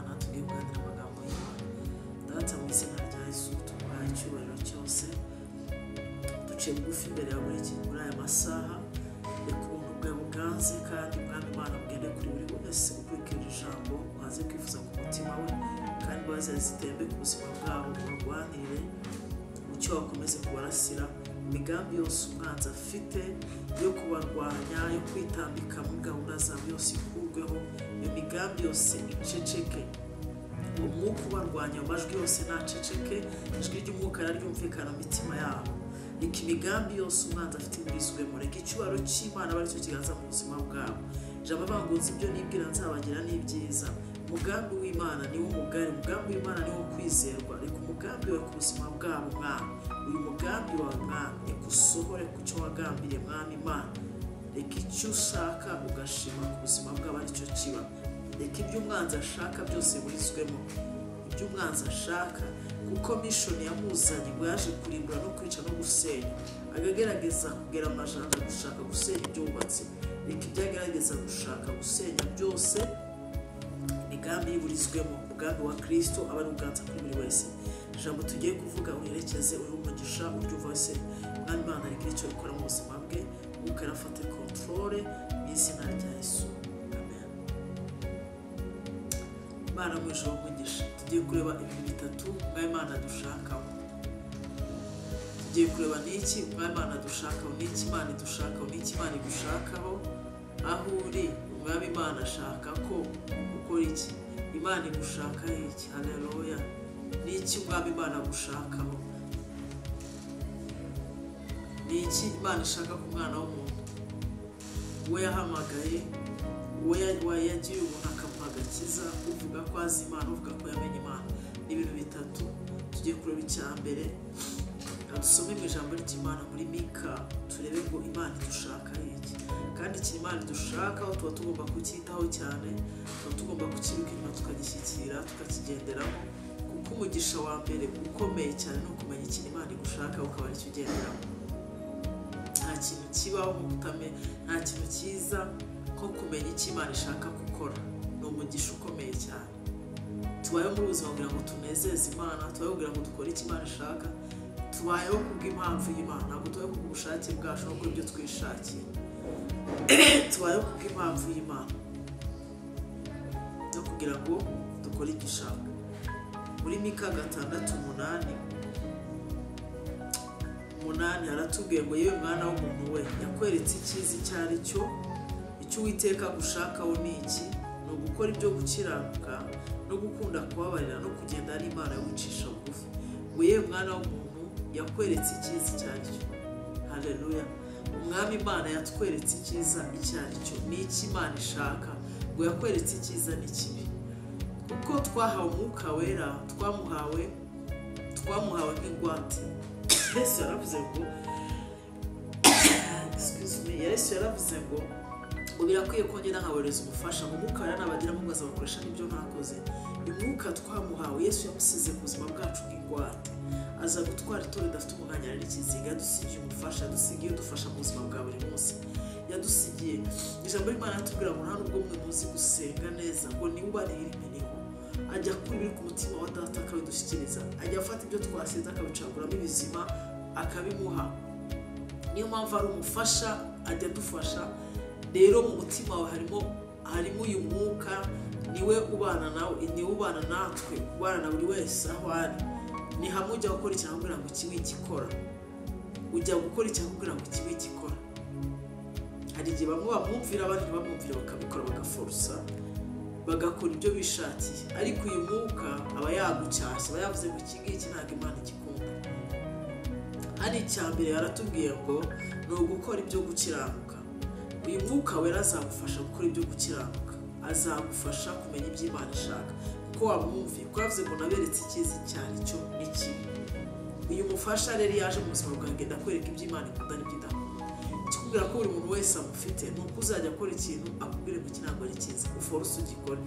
y'Imana tugiye kuganira amagambo y'Imana. Data mu izina rya Yesu tubaha icyubahiro cyose, duciye bugufi imbere ya buri kintu muri aya masaha, reka ubuntu bwawe buganze kandi Mwami Imana bugende kuri buri wese ukurikira ijambo uhaze kwifuza ku mutima we, kandi baze zitembe ku buzima bwabo, barwanire umucyo wakomeze kubarasira imigambi yose umwanzi afite yo kubarwanya, yo kwitambika muri gahunda zabo yose ikurweho, iyo migambi yose iceceke, umwuka ubarwanya amajwi yose ntaceceke, ijwi ry'umwuka ryumvikana mu mitima yabo, reka imigambi yose umwanzi afite iburizwemo, reka icyubahiro cy'Imana aba aricyo kiganza mu buzima bwabo. Ijambo bangunze ibyo nibwira nzabagira n'ibyiza. Umugambi w'Imana niwo mugari, umugambi w'Imana niwo kwizerwa, reka umugambi wawe ku buzima bwabo Mwami, uyu mugambi wawe Mwami reka usohore ku cyo wagambiriye Mwami Imana, reka icyo ushaka ugashima ku buzima bwabo aricyo kiba, reka ibyo umwanzi ashaka byose burizwemo, ibyo umwanzi ashaka, kuko mission yamuzanye ngo yaje kurimbura no kwica no gusenya, agagerageza kugera amajanja gushaka gusenya ibyo wubatse, reka ibyo agerageza gushaka gusenya byose imigambi y'uburizwemo, umugambi wa Kristo aba ari uganza kuri buri wese. Ijambo tugiye kuvuga urerekeze uri umugisha uryumva wese, Mwami Imana reka icyo rikora mu buzima bwe, Mwuka arafate controle mu izina rya Yesu, amen. Imana mu ijuru umugisha, tugiye kureba ibintu bitatu Mwami Imana dushakaho. Tugiye kureba n'iki Mwami Imana dushakaho, n'iki Imana idushakaho, n'iki Imana igushakaho aho uri. Mwami Imana ashaka ko ukora iki? Imana igushaka iki? Haleluya. N'iki Mwami Imana gushakaho? N'iki Imana ishaka ku mwana w'umuntu? We yahamagaye, we yagiye umuntu akamuha agakiza, uvuga ko azi Imana, uvuga ko yamenye Imana. Ni ibintu bitatu tugiye kureba. icya mbere, dusome mu ijambo ry'Imana muri Mika, turebe ngo Imana idushaka iki, kandi iki Imana idushakaho tuba tugomba kucyitaho cyane, tuba tugomba kukiruka inyuma tukagishyikira tukakigenderamo, kuko umugisha wa mbere ukomeye cyane ni ukumenya ikintu Imana igushaka ukaba aricyo ugenderamo. Nta kintu kibaho nta kintu cyiza nko kumenya icyo Imana ishaka gukora, ni umugisha ukomeye cyane. Tubayeho muri ubuzima kugira ngo tunezeze Imana, tubayeho kugira ngo dukore icyo Imana ishaka, tubayeho kubw'impamvu y'Imana, ntabwo tubayeho kubw'ubushake bwacu no kubw'ibyo twishakiye, tubayeho kubw'impamvu y'Imana no kugira ngo dukore icyo ishaka. Muri Mika 6:8 haratubwiye ngo yewe mwana w'umuntu we, yakweretse icyiza icyo ari cyo, icyo Uwiteka gushakaho ni iki? Ni ugukora ibyo gukiranuka no gukunda kubabarira no kugenda ari Imana wicisha bugufi. Ngo yewe mwana w'umuntu, yakweretse icyiza icyo ari cyo. Haleluya. Umwami Imana yatweretse icyiza icyo ari cyo. Ni iki Imana ishaka? Ngo yakweretse icyiza n'ikibi. Kuko twahawe umwuka wera, twamuhawe nk'ingwate. Yesu yaravuze ngo Yesu yaravuze ngo birakwiye ko ngenda nkaboreza umufasha, ngo umwuka wera nabagiramo ngo azabakoresha n'ibyo ntakoze. Umwuka twamuhawe, Yesu yamusize ku buzima bwacu nk'ingwate, aza gutwara itorero ridafite umwanya n'ikiziga, yadusigiye umufasha, yadusigiye udufasha mu buzima bwa buri munsi, yadusigiye. Ijambo ry'Imana ritubwira ngo nta nubwo mwe muzi gusenga neza, ngo niwe ubarira iminiho, ajya kuri biri ku mutima wa Data akabidushyikiriza, ajya afata ibyo twasize akabicaguramo ibizima akabimuha. Niyo mpamvu ari umufasha, ajya adufasha. Rero mu mutima wawe harimo uyu mwuka, niwe ubana nawe, niwe ubana natwe, ubana na buri wese aho ari. Ni hamwe ujya gukora icyaha kugira ngo ikibi gikora, ujya gukora icyaha kugira ngo ikibi gikora. Hari igihe bamwe bamwumvira, abandi ntibamwumvire, bakabikora bagaforusa, bagakora ibyo bishakiye, ariko uyu mwuka aba yagucyashye, aba yavuze ngo iki ngiki ntabwo Imana igikunda. Hari icya mbere yaratubwiye ngo ni ugukora ibyo gukiranuka. Uyu mwuka wera azagufasha gukora ibyo gukiranuka, azagufasha kumenya ibyo Imana ishaka, kuko wamwumviye, kuko yavuze ngo naberetse icyiza icyo ari cyo n'ikibi. Uyu mufasha rero yaje mu buzima bwawe, agenda akwereka ibyo Imana ikunda n'ibyo idakunda. Ikikubwira ko buri muntu wese amufite, ni uko uzajya akora ikintu akubwire ngo iki ntabwo ari cyiza, uforce ugikore,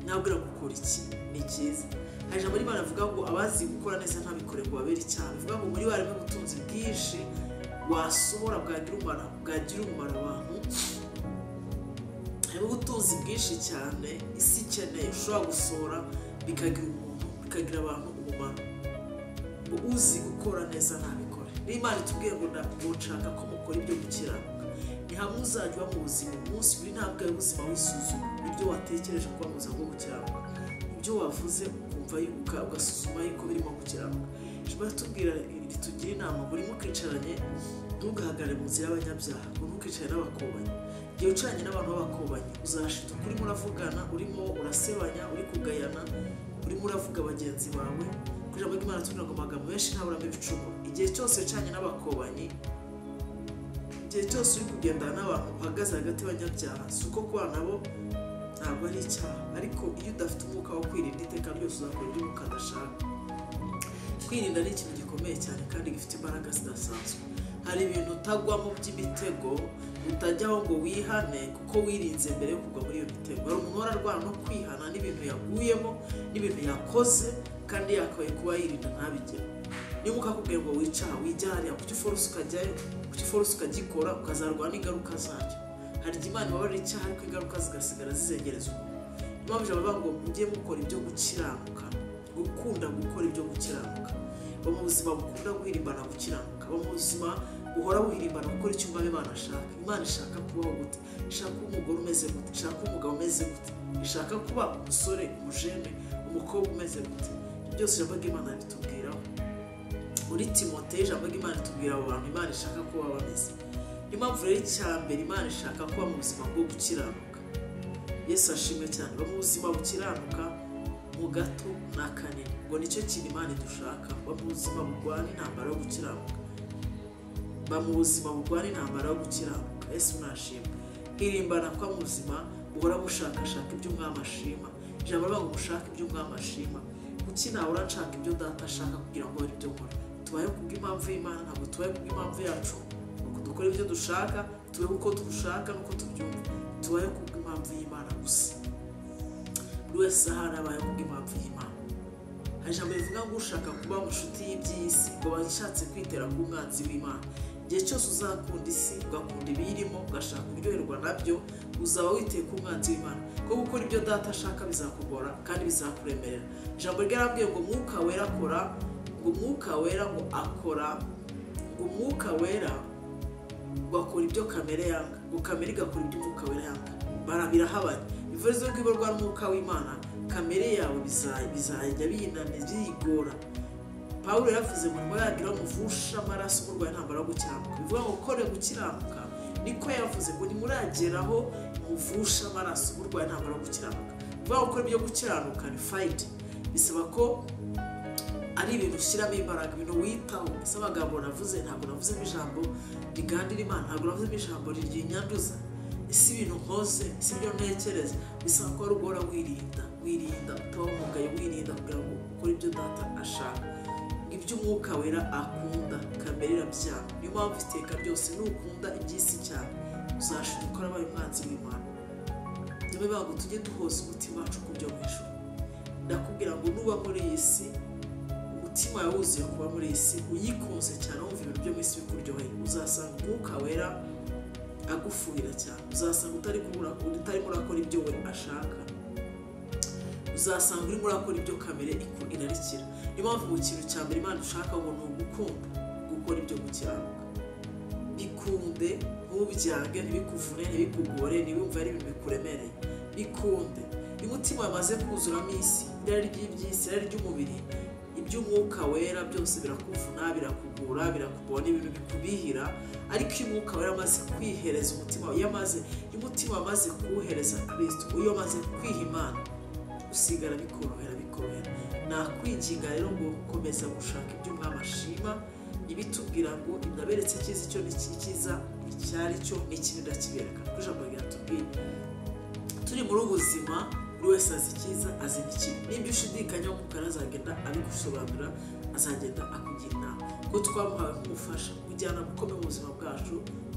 nabwira ngo ukora iki ni cyiza. Hari ijambo ry'Imana rivuga ngo abazi gukora neza ntabikore ngo babere icyaha. Bivuga ngo muri warimo ubutunzi bwinshi wasohora bwagira umumaro abantu. harimo ubutunzi bwinshi cyane isi ikeneye ushobora gusohora bikagira umuntu bikagira abantu umumaro. Ngo uzi gukora neza ntabikore. N'Imana itubwiye ngo nshaka ko mukora ibyo gukiranuka. Ni hamwe uzajya uba mu buzima umunsi buri ntabwo ari ubuzima wisuzuma ibyo watekereje kuba mu buzima bwo gukiranuka, ibyo wavuze ukumva ugasuzuma yuko birimo gukiranuka. Ishobora tubwira ritugira inama buri mukicaranye ntugahagarare mu nzira y'abanyabyaha, ngo ntukicarane n'abakobanyi. Igihe ucanye n'abantu b'abakobanyi uzashituka urimo uravugana, urimo urasebanya, uri kugayana, urimo uravuga bagenzi bawe. Kuri ijambo ry'Imana tubwira ngo amagambo menshi ntaburamo ibicumuro. Igihe cyose ucanye n'abakobanyi, igihe cyose uri kugendana n'abantu uhagaze hagati y'abanyabyaha, si uko kubana nabo ntabwo ari icyaha, ariko iyo udafite umwuka wo kwirinda iteka ryose uzakora ibyo umwuka adashaka. Kwirinda ni ikintu gikomeye cyane kandi gifite imbaraga zidasanzwe. Hari ibintu utagwamo by'imitego utajyaho ngo wihane kuko wirinze mbere yo kugwa muri iyo mitego. Hari umuntu wararwana no kwihana n'ibintu yaguyemo n'ibintu yakoze kandi yakabaye kuba yirinda ntabigere. Niba ukakubwira ngo wicaha wijya hariya kuki force ukajyayo, kuki force ukagikora ukazarwana n'ingaruka zacyo. Hari igihe Imana ibabarira icyaha ariko ingaruka zigasigara zizegereza umuntu. Niyo mpamvu bavuga ngo mujye mukora ibyo gukiranuka, gukunda gukora ibyo gukiranuka. Ba mu buzima bukunda guhirimbana gukiranuka, ba mu buzima uhora wihirimbana gukora icyo Imana ashaka. Imana ishaka kubaho gute? Ishaka kuba umugore umeze gute? Ishaka kuba umugabo umeze gute? Ishaka kuba umusore, umujene, umukobwa umeze gute? Byose ijambo ry'Imana ritubwiraho. Muri Timoteyo ijambo ry'Imana ritubwira abo bantu Imana ishaka kuba bameze. Niyo mpamvu rero icyambere Imana ishaka kuba mu buzima bwo gukiranuka. Yesu ashimwe cyane. Ba mu buzima bukiranuka mu gato na kanini, ngo nicyo kintu Imana idushaka. Ba mu buzima burwana intambara yo gukiranuka, ba mu buzima burwana intambara yo gukiranuka. Yesu nashimwe. Hirimbana kwa mu buzima uhora bushakashaka ibyo Umwami ashima. Ijambo rivuga ngo mushake ibyo Umwami ashima. Kuki nawe urashaka ibyo Data ashaka kugira ngo ari byo nkora? Tubaye kubw'impamvu y'Imana, ntabwo tubaye kubw'impamvu yacu. Nuko dukora ibyo dushaka, tubaye uko dushaka nuko tubyumva. Tubaye kubw'impamvu y'Imana gusa. Buri wese ahari abaye kubw'impamvu y'Imana. Hari ijambo rivuga ngo ushaka kuba mu nshuti y'iby'isi ngo bashatse kwitera ku mwanzi w'Imana. Igihe cyose uzakunda isi ugakunda ibiyirimo ugashaka kuryoherwa nabyo, uzaba witeye ku mwanzi w'Imana. Ko gukora ibyo Data ashaka bizakugora kandi bizakuremerera. Ijambo ryarabwiye ngo Mwuka Wera akora, ngo Mwuka Wera ngo akora, ngo Mwuka Wera ngo akora ibyo kamere yanga, ngo kamere igakora ibyo Mwuka Wera yanga. Birahabanye. Bivuze ko iborwa n'Umwuka w'Imana kamere yawe bizajya binaniza byigora. Pawulo yavuze ngo yagira umuvusha amaraso umurwayi intambara yo gukiranuka. Bivuga ngo ukore gukiranuka, niko yavuze ngo nimurageraho umuvusha amaraso umurwayi intambara yo gukiranuka. Bivuga ngo ukora ibyo gukiranuka ni fight. Bisaba ko ari ibintu ushyiramo imbaraga, ibintu witaho. Ese amagambo navuze ntabwo navuzemo ijambo rigandira Imana, ntabwo navuzemo ijambo ryinyanduza. Ese ibintu nkoze, ese ibyo ntekereza, bisaba ko rugora wirinda utaba umugayo, wirinda kugira ngo ukore ibyo Data ashaka. Ibyo Umwuka Wera akunda kamere irabyanga. Niyo mpamvu iteka ryose nukunda iby'isi cyane uzashiduka urabaye umwanzi w'Imana. Niyo mpamvu tujye duhoza umutima wacu ku byo mu ijuru. Ndakubwira ngo nuba muri iyi si umutima wawe wuzuye kuba muri iyi si uyikunze cyane, wumva ibintu byo mu isi bikuryoheye, uzasanga Umwuka Wera agufuhira cyane. Uzasanga utarimo urakora ibyo we ashaka, uzasanga urimo urakora ibyo kamere irarikira. Niyo mpamvu mu kintu cya mbere Imana ushaka ngo ni ugukunda gukora ibyo gukiranuka. Bikunde, ntubyange, ntibikuvune, ntibikugore, ntibumve ari ibintu bikuremereye. Bikunde. Iyo umutima wamaze kuzuramo isi, irari ry'iby'isi, irari ry'umubiri, iby'Umwuka Wera byose birakuvuna, birakugora, birakugora, ibintu bikubihira. Ariko iyo Umwuka Wera amaze kwihereza umutima wawe, iyo umutima wamaze kuwuhereza Kristo, iyo amaze kwiha Imana, usigara bikorohera. Nakwinginga rero ngo komeza gushaka ibyo Umwami ashima. Ibitubwira ngo ndaberetse icyiza icyo n'ikiza icyari cyo n'ikindi ndakibereka. Kuko ijambo ryatubwiye turi muri ubuzima buri wese azi icyiza azi n'ikibi. N'ibyo ushidikanya Umwuka azagenda abigusobanurira, azagenda akugira inama. Kuko twamuhawe nk'umufasha kujyana gukomeye mu buzima bwacu,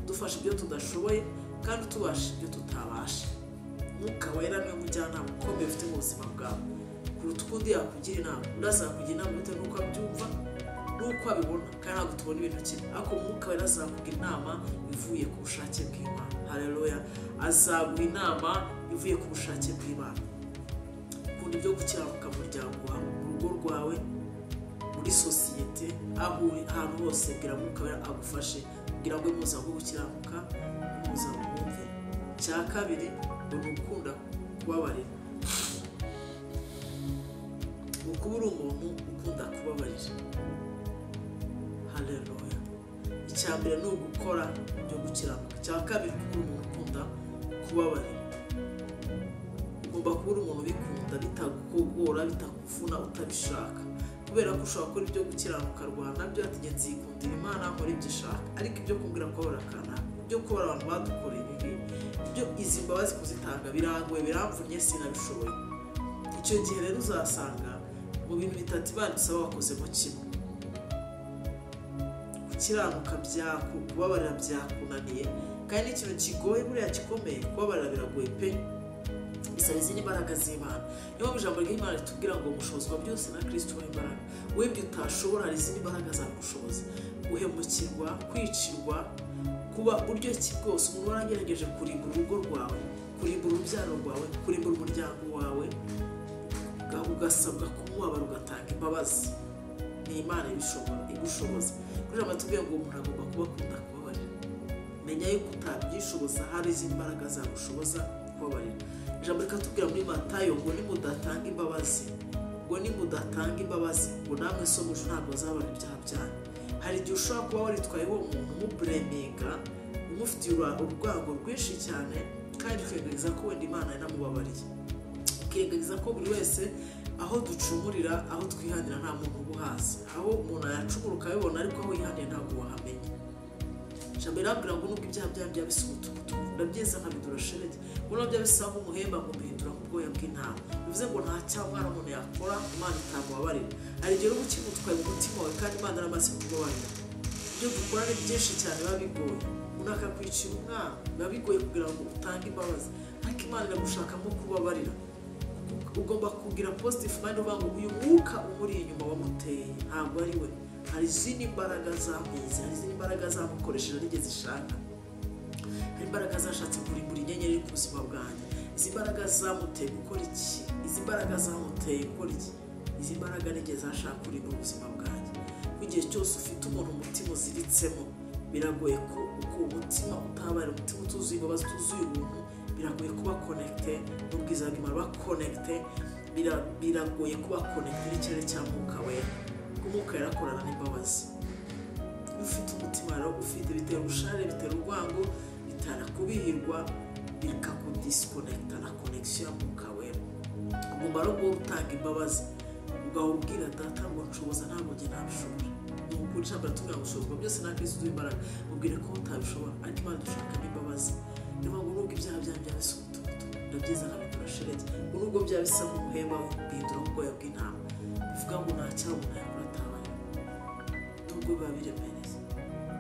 dufasha ibyo tudashoboye kandi tubasha ibyo tutabasha. Umwuka Wera niwe mujyanama ukomeye ufite mu buzima bwawe. Kuruta ukundi yakugira inama, urazakugira inama bitewe n'uko abyumva n'uko abibona, kandi ntabwo tubona ibintu kimwe. Ariko Umwuka Wera azakugira inama ivuye ku bushake bw'Imana. haleluya, azaguha inama ivuye ku bushake bw'Imana. Kunda ibyo gukiranuka mu muryango wawe, mu rugo rwawe, muri sosiyete, aho ahantu hose bwira Mwuka Wera agufashe kugira ngo muza gukiranuka, muza mwumve. Cya kabiri ngo ni ukunda kubabarira. Ukubura umuntu ukunda kubabarira, haleluya. Icya mbere ni ugukora ibyo gukiranuka. Icya kabiri kubura umuntu ukunda kubabarira. Ugomba kubura umuntu bikunda, bitagukogora, bitakuvuna, utabishaka, kubera ko ushobora gukora ibyo gukiranuka rwanda byo ategetse nzikundira Imana nkora ibyo ishaka, ariko ibyo kumbwira ko barakana, ibyo kubara abantu badukoreye ibi, ibyo izi mbabazi kuzitanga birangoye, biramvunye, sinabishoboye. Icyo gihe rero uzasanga mu bintu bitatu Imana isaba wakozemo kimwe. Gukiranuka kubabarira byakunaniye, kandi n'ikintu kigoye buriya gikomeye, kubabarira biragoye pe, bisaba izindi mbaraga z'Imana. Niyo mpamvu ijambo ry'Imana ritubwira ngo mushobozwa byose na Kristo uha imbaraga. Webwe utashobora, hari izindi mbaraga zagushoboza. Guhemukirwa, kwicirwa, kuba buryo ki bwose umuntu waragerageje kurimbura urugo rwawe, kurimbura urubyaro rwawe, kurimbura umuryango wawe, ugasabwa kumubabara ugatanga imbabazi. Ni Imana igushoboza. Kuri ijambo tubwiye ngo umuntu agomba kuba akunda kubabarira. Menya yuko utabyishoboza, hari izindi mbaraga zagushoboza kubabarira. Ijambo rikatubwira muri Matayo ngo nimudatanga imbabazi, ngo namwe so mu ijuru ntabwo azabarira ibyaha byanyu. Hari igihe ushobora kuba waritwaye uwo muntu umubureminga, umufitiye urwango rwinshi cyane, kandi ukirengagiza ko wenda Imana yanamubabariye. Ukirengagiza ko buri wese aho ducumurira, aho twihanira nta muntu ubuhazi. Aho umuntu yacumura ukabibona, ariko aho yihaniye ntabwo wahamenya. Ijambo rirambwira ngo nubwo ibyaha byanyu byaba bisa umutuku, ndabyeza nkabidura shelegi, ngo nabyo bisa nk'umuhemba ngo mbihindura nk'ubwoya bw'intama. Bivuze ngo nta cyaha umwana umuntu yakora Imana itamubabarira. Hari igihe uba ukimutwaye mu mutima wawe kandi Imana yaramaze kukubabarira. Ibyo dukora ni byinshi cyane biba bigoye. Umuntu akakwicira umwana, biba bigoye kugira ngo utange imbabazi, ariko Imana iragushakamo kubabarira. Ugomba kugira positive mind, uvuga ngo uyu mwuka umuri inyuma wamuteye ntabwo ari we. Hari izindi mbaraga zamwize, hari izindi mbaraga zamukoresheje arigeze zishaka. Hari imbaraga zashatse kurimbura inyenyeri ku buzima bwanjye. Izi mbaraga zamuteye gukora iki? Izi mbaraga zamuteye gukora iki? Izi mbaraga nigeze zashaka kurimbura ubuzima bwanjye. Igihe cyose ufite umuntu umutima uziritsemo, biragoye ko uko umutima utabaye umutima utuzuye imbabazi, utuzuye ubuntu, biragoye kuba connecte n'ubwiza bw'Imana, ba connecte, biragoye kuba connecte n'ikirere cya Mwuka Wera. Umwuka yarakorana n'imbabazi. Ufite umutima rero ufite bitera ubushare, bitera urwango, bitara kubihirwa, bikakudisconnecta na connection ya Mwuka Wera. Ugomba rero gutanga imbabazi, ugahubwira data ngo nshoboza ntabwo njye nabishobora. Ukuri ijambo ritubwira ngo ushobozwa byose na Kristo uduha imbaraga, ubwire ko utabishobora, ariko Imana dushaka n'imbabazi. Niyo mpamvu nubwo ibyaha byanyu byaba bisa umutuku, ndabyeza nkabikora shelegi, ngo nubwo byaba bisa nk'umuhemba mbihindura nk'ubwoya bw'intama. Bivuga ngo nta cyaha umuntu yakora atabaye, nubwo biba biremereye.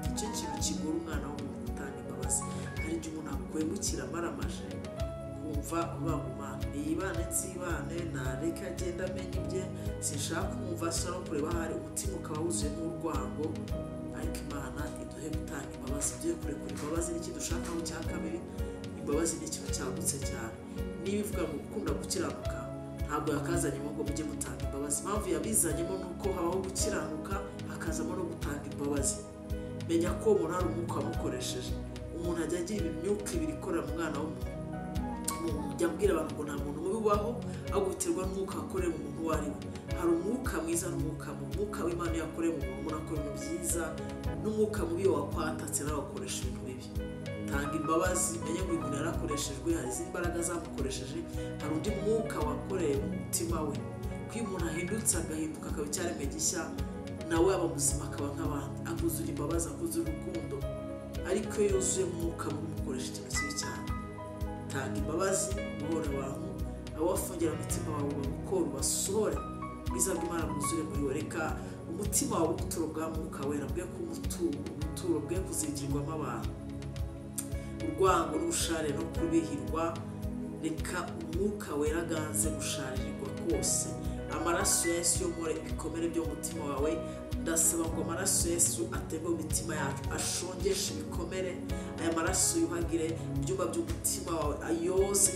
Icyo kintu kigora umwana w'umuntu gutanga imbabazi. Hari igihe umuntu akwegukira amaramaje, kumva ubaguma niyibane nsibane, nareka agenda amenya ibye, sinshaka kumva, ashaka no kureba ahari, umutima ukaba wuzuye n'urwango. Ariko Imana iduhe gutanga imbabazi. Ugiye kurekura imbabazi ni ikintu dushakaho cya kabiri. Imbabazi ni ikintu cyagutse cyane. Niba ivuga ngo gukunda gukiranuka, ntabwo yakazanyemo ngo mujye gutanga imbabazi. Impamvu yabizanyemo ni uko habaho gukiranuka, hakazamo no gutanga imbabazi. Menya ko umuntu hari umwuka wamukoresheje. Umuntu ajya agira imyuka ibiri ikorera mu mwana w'umuntu. Jya mbwira abantu ngo nta muntu mubi ubaho, ahubwo biterwa n'umwuka wakoreye mu muntu uwo ari we. Hari umwuka mwiza n'umwuka mubi. Umwuka w'Imana yakoreye mu muntu, umuntu akora ibintu byiza, n'umwuka mubi wakwatatse nawe akoresha ibintu bibi. Tanga imbabazi, menye ngo uyu muntu yarakoreshejwe, hari izindi mbaraga zamukoresheje, hari undi mwuka wakoreye mu mutima we. Ko iyo umuntu ahindutse agahinduka akaba icyaremwe gishya, nawe aba muzima akaba nk'abandi, akuzura imbabazi, akuzura urukundo. Ariko iyo yuzuye umwuka mukoresha ikintu kibi cyane. Tanga imbabazi, guhora abantu, abo wafungira umutima wawe ubakora, ubasohore, ubwiza bw'Imana bwuzure muri we. Reka umutima wawe ubuturo bwa Mwuka Wera bwe ku ubuturo bwe kuzigirwamo abantu. Urwango n'ubushare no kubihirwa, reka Umwuka Wera aganze gusharirirwa kose. Amaraso ya Yesu yomore ibikomere byo mu mutima wawe. ndasaba ngo amaraso Yesu atembe mu mitima yacu, ashongeshe ibikomere, aya maraso yuhagire ibyumba by'umutima wawe, ayoze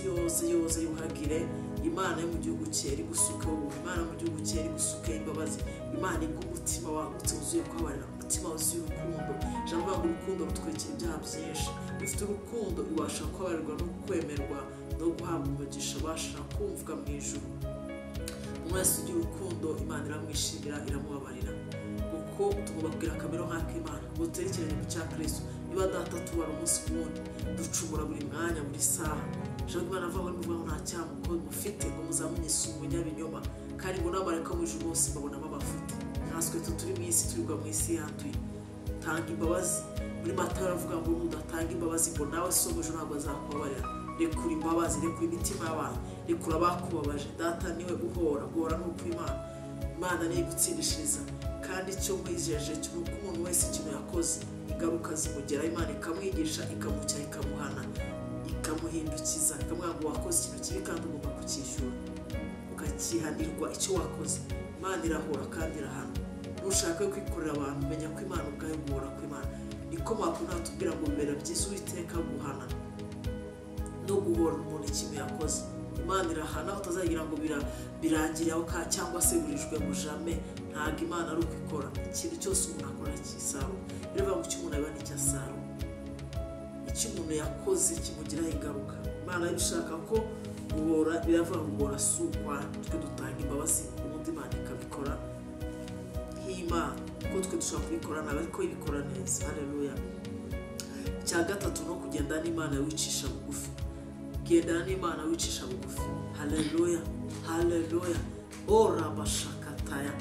yuhagire. Imana yo mu gihugu cyeri gusuka ubu, Imana mu gihugu cyeri gusuka imbabazi, Imana igumutima wagutse uzuye kwabarira, umutima wuzuye urukundo. Jambo ngo urukundo rutwikira ibyaha byinshi, ufite urukundo ibasha kwabarirwa no kwemerwa no guhabwa umugisha, basha kumvwa mu ijuru. Umwese ugira urukundo Imana iramwishimira, iramubabarira, kuko tumubabwira akamero nk'ak'Imana ngo turekeranye mu cya Kristo. Niba data tubara umunsi ku wundi, ducumura buri mwanya buri saha. Jambo Imana avuga ngo nta cyaha mufite ngo muzamunyise umunyabinyoma, kandi ngo n'amarayika mu ijuru bose babonamo amafuti. Natwe turi mu isi, turirwa mu isi yanduye. Tanga imbabazi. Muri Matayo aravuga ngo nudatanga imbabazi ngo nawe so mu ijuru ntabwo azakubabarira. Rekura imbabazi, rekura imitima y'abantu, rekura abakubabaje. Data niwe guhora n'uko Imana niyo igutsindishiriza, kandi icyo mwijeje cyo nuko umuntu wese ikintu yakoze ingaruka zimugeraho, Imana ikamwigisha, ikamucyaha, ikamuhana, ikamuhindukiza, ikamubwira ngo wakoze ikintu kibi kandi ugomba kucyishyura, ukakihanirwa icyo wakoze. Imana irahora kandi irahana. Nushaka kwikorera abantu, menya ko Imana ubwayo guhora kw'Imana. Niko mwakunda tubwira ngo bibera byiza Uwiteka guhana no guhora umuntu ikintu yakoze. Imana irahana, utazagira ngo birangire aho cyangwa se burijwe mu jame. Ntabwo Imana ari uko ikora. Ikintu cyose umuntu akora cy'isaro, biravuga ngo icyo umuntu aba nicyo asaro, icyo umuntu yakoze kimugiraho ingaruka. Imana ibishaka ko guhora, biravuga ngo guhora si ukwana, twe dutanga imbabazi ubundi Imana ikabikora nk'Imana, kuko twe dushobora kubikora nabi ariko ibikora neza. Haleluya. Icya gatatu no kugenda n'Imana wicisha bugufi. Gendana n'Imana wicisha bugufi. Haleluya, haleluya. Ora bashakataya.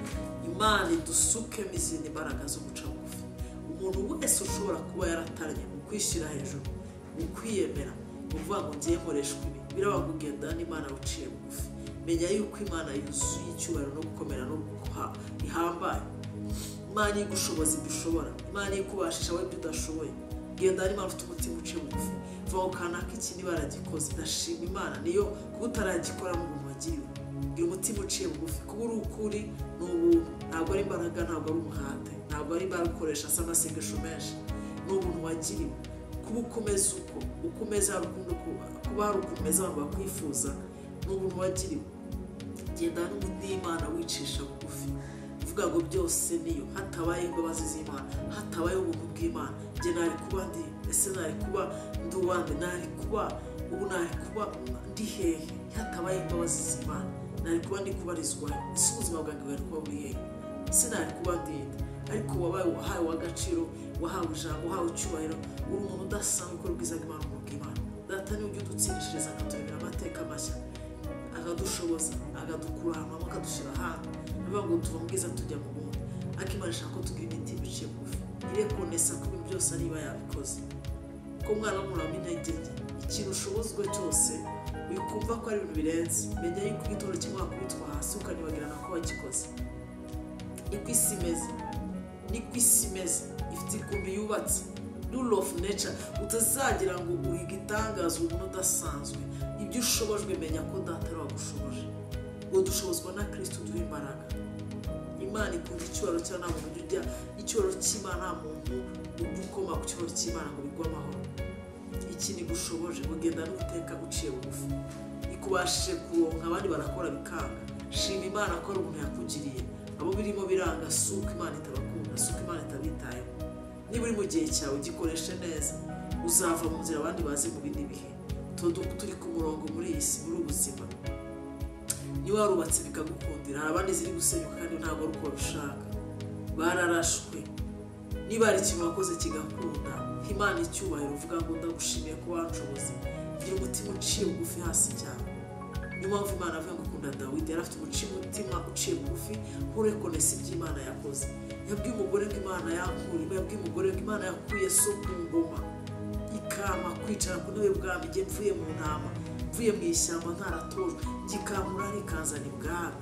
Imana idusukemo izindi mbaraga zo guca bugufi. Umuntu wese ushobora kuba yarataranye mu kwishyira hejuru, mu kwiyemera, uvuga ngo ngiye nkoreshwa ibi, biraba kugendana n'Imana uciye bugufi. Menya yuko Imana yuzuye icyubahiro no gukomera no ihambaye. Imana igushoboza ibyo ushobora, Imana ikubashisha wowe ibyo udashoboye. Gendana n'Imana ufite umutima uciye bugufi. Vuga kanaka iki niba aragikoze, ndashima Imana niyo kuba utaragikora n'umuntu wagiriwe. Gira umutima uciye bugufi, kuba uri ukuri ni ubuntu, ntabwo ari imbaraga, ntabwo ari umuhate, ntabwo ari imbaraga ukoresha asa amasengesho menshi. Ni ubuntu wagiriwe. Kuba ukomeza uko umeze, hari ukuntu kuba hari ukuntu umeze abantu bakwifuza, ni ubuntu wagiriwe. Gendana n'Imana wicisha bugufi, uvuga ngo byose niyo, hatabaye imbabazi z'Imana, hatabaye ubuntu bw'Imana, njye nari kuba ndi, ese nari kuba ndi uwande, nari kuba ndi hehe? Hatabaye imbabazi z'Imana, nari kuba ndi kubarizwa, ese ubuzima bwanjye bwari kuba buri hehe? Ese nari kuba ndinde? Ariko wabaye wahawe agaciro, wahawe ijambo, wahawe icyubahiro, uri umuntu udasanzwe ukora ubwiza bw'Imana mu bw'Imana. Data niwe ujya udutsindishiriza, akaturemera amateka mashya, akadushoboza, akadukura ahantu hamwe, akadushyira ahandi. Bivuga ngo tuva mu bwiza tujya mu bundi. Ariko Imana ishaka ko tugira imitima iciye bugufi, irekonesa ko ibintu byose niba yabikoze. Ko umwana w'umuntu wamenya intege nke, ikintu ushobozwa cyose wikumva ko ari ibintu birenze, menya yuko igitoro kimwe wakubitwa hasi ukanibagirana ko wagikoze. Niko isi imeze, niko isi imeze, ifite ukuntu yubatse. Rule of nature, utazagira ngo uri igitangaza, umuntu udasanzwe. Ibyo ushobojwe menya ko Data ari wagushoboje. Ngo dushobozwa na Kristo duha imbaraga. Imana ikunda icyubahiro cya nta muntu ujya, icyubahiro cy'Imana nta muntu ukoma ku cyubahiro cy'Imana ngo bigwe amahoro. Iki ni gushoboje, ugenda n'uteka uciye bugufi. Ikubashije kuronka, abandi barakora bikanga. Shima Imana ko ari umuntu yakugiriye. Abo birimo biranga, suko Imana itabakunda, suko Imana itabitayeho. Niba uri mu gihe cyawe gikoreshe neza, uzava mu nzira abandi bazi mu bindi bihe. Turi ku murongo muri iyi si, muri ubuzima. Niba warubatse bikagukundira, hari abandi ziri gusenyuka kandi ntabwo ari uko babishaka, bararashwe. Niba hari ikintu wakoze kigakunda, Imana icyubahiro, uvuga ngo ndagushimiye ko wanshoboze. Gira umutima uciye bugufi hasi cyane. Niyo mpamvu Imana avuga ngo ukunda Dawidi, yari afite umutima uciye bugufi, urekonesa ibyo Imana yakoze. Yabwiye umugore ngo Imana yankuriye, yabwiye umugore ngo Imana yakuye so ku ngoma, ikama kwicara ku ntebe bwami, njye mvuye mu ntama, mvuye mu ishyamba ntaratojwe, gikamura rikanzana ibwami.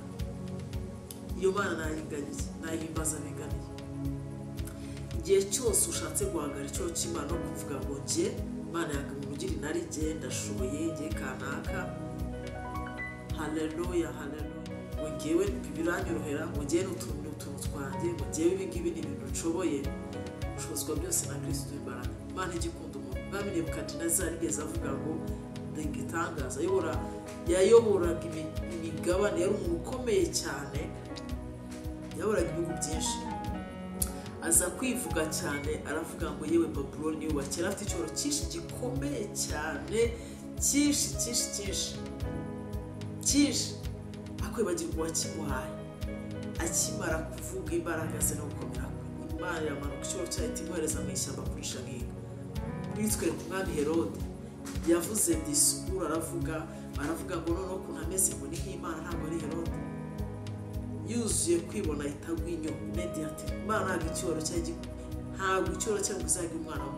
Iyo Mana nayiganiye, nayihimbaza biganiye. Igihe cyose ushatse guhangara icyo cy'Imana no kuvuga ngo njye Imana yakamugirira inari, njye ndashoboye, njye kanaka. Haleluya, haleluya. ngo ngewe biranyorohera ngo ngewe n'utuntu twanjye ngo ngewe ibi ngibi ni ibintu nshoboye. Ushobozwa byose na Kristo w'imbaraga. Imana igikunda umuntu. Umwami Nebukadinezari yigeze avuga ngo igitangaza yayoboraga imigabane, yari umuntu ukomeye cyane, yayoboraga ibihugu byinshi. Aza kwivuga cyane aravuga ngo yewe Babuloni yubakira afite icyoro cyinshi gikomeye cyane, cyinshi akwibagirwa uwakimuhaye. Akimara kuvuga imbaraga ze no gukomera kwe, Imana iramanuka icyoro cyayo imwohereza mu ishyamba kurisha nk'inka. Bitwereka umwami Herode yavuze disikuru, aravuga ngo noneho ukuntu ameze ngo ni nk'Imana ntabwo ari Herode. Yuzuye kwibona itagwa inyo immediate. Imana ntabwo icyoro cyayo ntabwo icyoro cyayo kuzaga umwana we.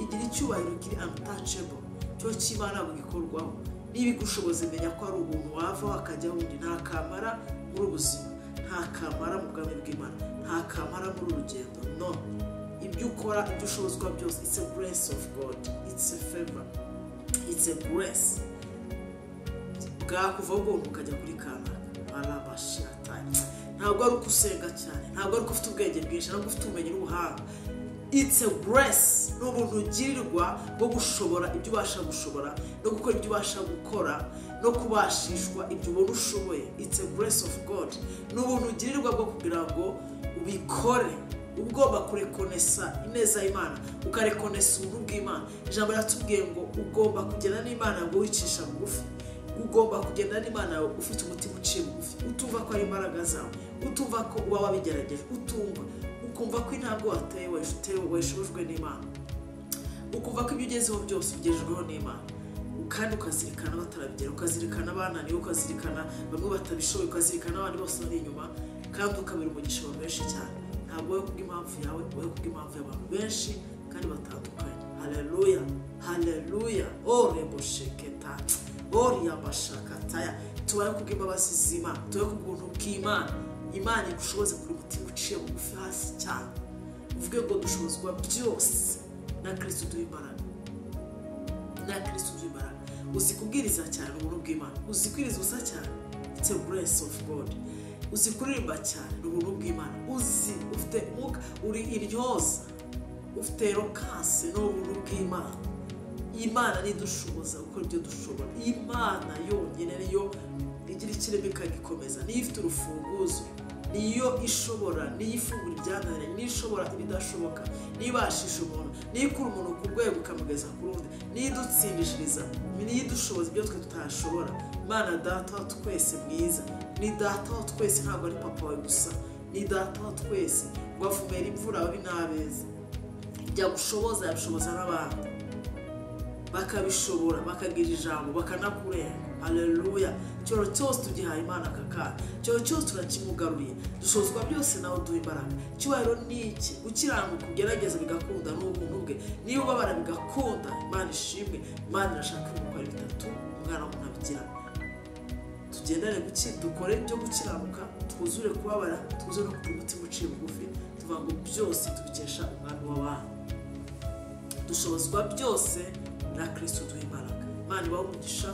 Igira icyubahiro kiri untouchable. Cyo cy'Imana ntabwo gikorwaho. Niba igushoboza menya ko ari ubuntu wava wakajya wundi, nta kamara muri ubuzima, nta kamara mu bwami bw'Imana, nta kamara muri urugendo. No, ibyo ukora, ibyo ushobozwa byose, it's a grace of God, it's a favor, it's a grace. Bwakuva ubuntu ukajya kuri kamara arabashataye. Ntabwo ari uko usenga cyane, ntabwo ari uko ufite ubwenge bwinshi, ntabwo ufite ubumenyi n'ubuhanga. It's a grace. No muntu ugirirwa bwo gushobora ibyo ubasha gushobora, no gukora ibyo ubasha gukora, no kubashishwa ibyo ubona ushoboye. It's a grace of God. No muntu ugirirwa bwo kugira ngo ubikore. Ugomba kurekonesa ineza y'Imana, ukarekonesa ubuntu bw'Imana. Ijambo riratubwiye ngo ugomba kugenda n'Imana ngo wicisha bugufi. Ugomba kugenda n'Imana ufite umutima uciye bugufi, utumva ko ari imbaraga zawe, utumva ko uba wabigerageje, ukumva ko intambwe wateye weshejwe n'Imana, ukumva ko ibyo ugezeho byose ugejejweho n'Imana, kandi ukazirikana batarabigera, ukazirikana abananiwe, ukazirikana bamwe batabishoboye, ukazirikana abandi bose bari inyuma, kandi ukabira umugisha abantu benshi cyane. Ntabwo wowe kubw'impamvu yawe, wowe kubw'impamvu y'abantu benshi kandi batandukanye. Haleluya, haleluya. Orebosheketa, oriyabashakataya. Tubaye kubw'imbabazi z'Imana, tubaye kubw'ubuntu bw'Imana. Imana igushoboze kuri mutima uciye bugufi hasi cyane. Uvuge ngo dushobozwa byose na Kristo duha imbaraga. Na Kristo duha imbaraga. Uzi kubwiriza cyane ubuntu bw'Imana, uzi kwiriza ubusa cyane, it's a grace of God. Uzi kuririmba cyane ubuntu bw'Imana, uzi ufite umwuka uri iryoza, ufite eloquence n'ubuntu bw'Imana. Imana nidushoboza gukora ibyo dushobora. Imana yonyine niyo igira ikireme ikagikomeza, niyo ifite urufunguzo, niyo ishobora, niyo ifungura ibyananiranye, niyo ishobora ibidashoboka, niyo ibashisha umuntu, niyo ikura umuntu ku rwego ikamugeza ku rundi, niyo idutsindishiriza, niyo idushoboza ibyo twe tutashobora. Imana data wa twese mwiza, ni data wa twese, ntabwo ari papa wawe gusa, ni data wa twese. Ngo avumera imvura ababi n'abeza, ibyo agushoboza yabishoboza n'abandi, bakabishobora, bakagira ijambo, bakanakurenga. Haleluya. Cyoro cyose tugihaye Imana kakana, cyoro cyose turakimugaruriye. Dushozwa byose nawe duha imbaraga. Cyubahiro ni iki? Gukiranuka kugerageza bigakunda n'ubuntu bwe, niyo ubabara bigakunda. Imana ishimwe. Imana irashaka gukora bitatu umwana w'umuntu abigira. Tugendane dukore ibyo gukiranuka, twuzure kubabara, twuzure no kugira umutima uciye bugufi, tuvuga ngo byose tubikesha umwami w'abantu. Dushobozwa byose na Kristo duha imbaraga. Imana ibahe umugisha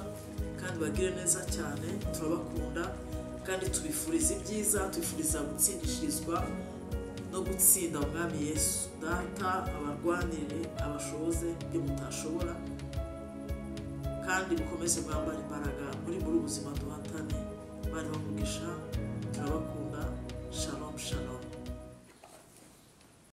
kandi bagire neza cyane. Turabakunda kandi tubifuriza ibyiza, tubifuriza gutsindishirizwa no gutsinda umwami Yesu. Data abarwanire, abashoboze ibyo mutashobora, kandi mukomeze mwambara imbaraga muri buri buzima duhatane. Imana ibahe umugisha. Turabakunda. Shalom shalom.